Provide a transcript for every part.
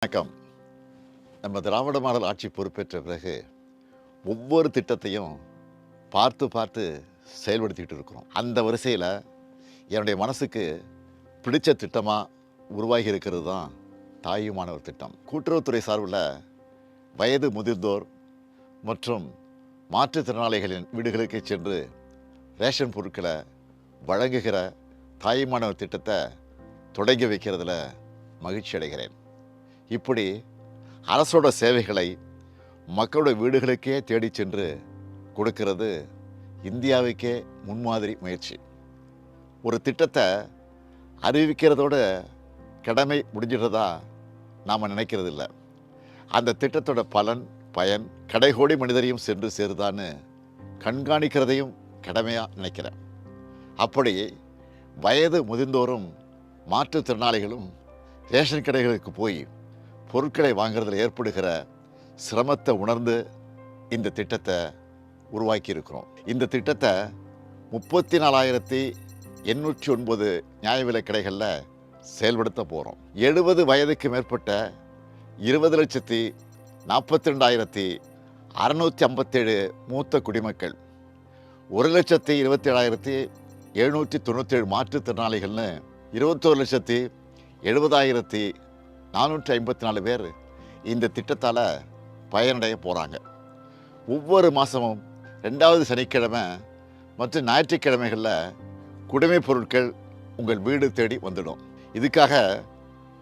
வணக்கம். நம்ம திராவிட மாடல் ஆட்சி பொறுப்பேற்ற பிறகு ஒவ்வொரு திட்டத்தையும் பார்த்து பார்த்து செயல்படுத்திக்கிட்டு இருக்கிறோம். அந்த வரிசையில் என்னுடைய மனசுக்கு பிடிச்ச திட்டமாக உருவாகி இருக்கிறது தான் தாயுமானவர் திட்டம். கூட்டுறவுத்துறை சார்பில் வயது முதிர்ந்தோர் மற்றும் மாற்றுத்திறனாளிகளின் வீடுகளுக்கு சென்று ரேஷன் பொருட்களை வழங்குகிற தாயுமானவர் திட்டத்தை தொடங்கி வைக்கிறதுல மகிழ்ச்சி அடைகிறேன். இப்படி அரசோட சேவைகளை மக்களோட வீடுகளுக்கே தேடி சென்று கொடுக்கிறது இந்தியாவுக்கே முன்மாதிரி முயற்சி. ஒரு திட்டத்தை அறிவிக்கிறதோட கடமை முடிஞ்சிடுறதா நாம் நினைக்கிறது இல்லை. அந்த திட்டத்தோட பயன் கடைகோடி மனிதரையும் சென்று சேருதான்னு கண்காணிக்கிறதையும் கடமையாக நினைக்கிறேன். அப்படி வயது முதிர்ந்தோரும் மாற்றுத்திறனாளிகளும் ரேஷன் கடைகளுக்கு போய் பொருட்களை வாங்குறதுல ஏற்படுகிற சிரமத்தை உணர்ந்து இந்த திட்டத்தை உருவாக்கி இருக்கிறோம். இந்த திட்டத்தை 34,809 நியாய விலைக் கடைகளில் செயல்படுத்த போகிறோம். 70 வயதுக்கு மேற்பட்ட 20,42,657 மூத்த குடிமக்கள், 1,27,797 மாற்றுத்திறனாளிகள்னு 21,70,454 பேர் இந்த திட்டத்தால் பயனடைய போகிறாங்க. ஒவ்வொரு மாதமும் 2வது சனிக்கிழமை மற்றும் ஞாயிற்றுக்கிழமைகளில் குடிமைப் பொருட்கள் உங்கள் வீடு தேடி வந்துடும். இதுக்காக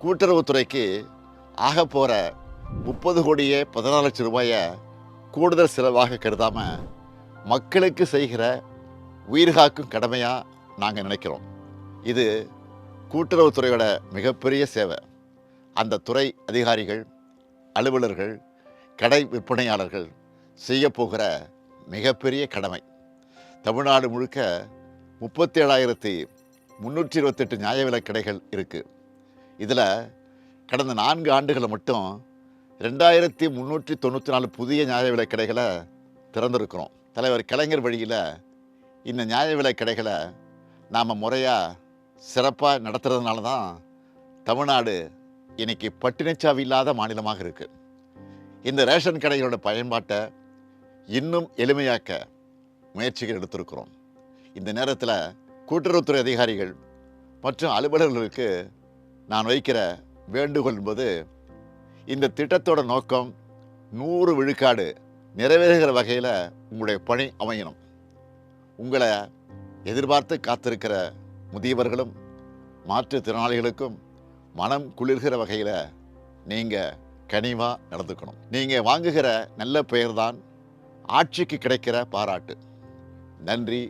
கூட்டுறவுத்துறைக்கு ஆக போகிற 30,14,00,000 ரூபாயை கூடுதல் செலவாக கருதாமல் மக்களுக்கு செய்கிற உயிர்காக்கும் கடமையாக நாங்கள் நினைக்கிறோம். இது கூட்டுறவுத்துறையோட மிகப்பெரிய சேவை. அந்த துறை அதிகாரிகள், அலுவலர்கள், கடை விற்பனையாளர்கள் செய்யப்போகிற மிகப்பெரிய கடமை. தமிழ்நாடு முழுக்க 37,328 நியாய விலைக் கடைகள் இருக்குது. இதில் கடந்த 4 ஆண்டுகளை மட்டும் 2,394 புதிய நியாய விலைக் கடைகளை திறந்திருக்கிறோம். தலைவர் கலைஞர் வழியில் இந்த நியாய விலைக் கடைகளை நாம் முறையாக சிறப்பாக நடத்துறதுனால தான் தமிழ்நாடு இன்னைக்கு பட்டினிச்சாவி இல்லாத மாநிலமாக இருக்குது. இந்த ரேஷன் கடைகளோட பயன்பாட்டை இன்னும் எளிமையாக்க முயற்சிகள் எடுத்திருக்கிறோம். இந்த நேரத்தில் கூட்டுறவுத்துறை அதிகாரிகள் மற்றும் அலுவலர்களுக்கு நான் வைக்கிற வேண்டுகோள் என்பது, இந்த திட்டத்தோட நோக்கம் 100 விழுக்காடு நிறைவேறுகிற வகையில் உங்களுடைய பணி அமையணும். உங்களை எதிர்பார்த்து காத்திருக்கிற முதியவர்களும் மாற்றுத்திறனாளிகளுக்கும் மனம் குளிர்கிற வகையில் நீங்கள் கனிவாக நடந்துக்கணும். நீங்கள் வாங்குகிற நல்ல பெயர்தான் ஆட்சிக்கு கிடைக்கிற பாராட்டு. நன்றி,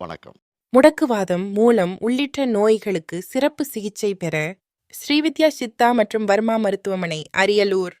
வணக்கம். முடக்குவாதம், மூலம் உள்ளிட்ட நோய்களுக்கு சிறப்பு சிகிச்சை பெற ஸ்ரீவித்யா சித்தா மற்றும் வர்மா மருத்துவமனை, அரியலூர்.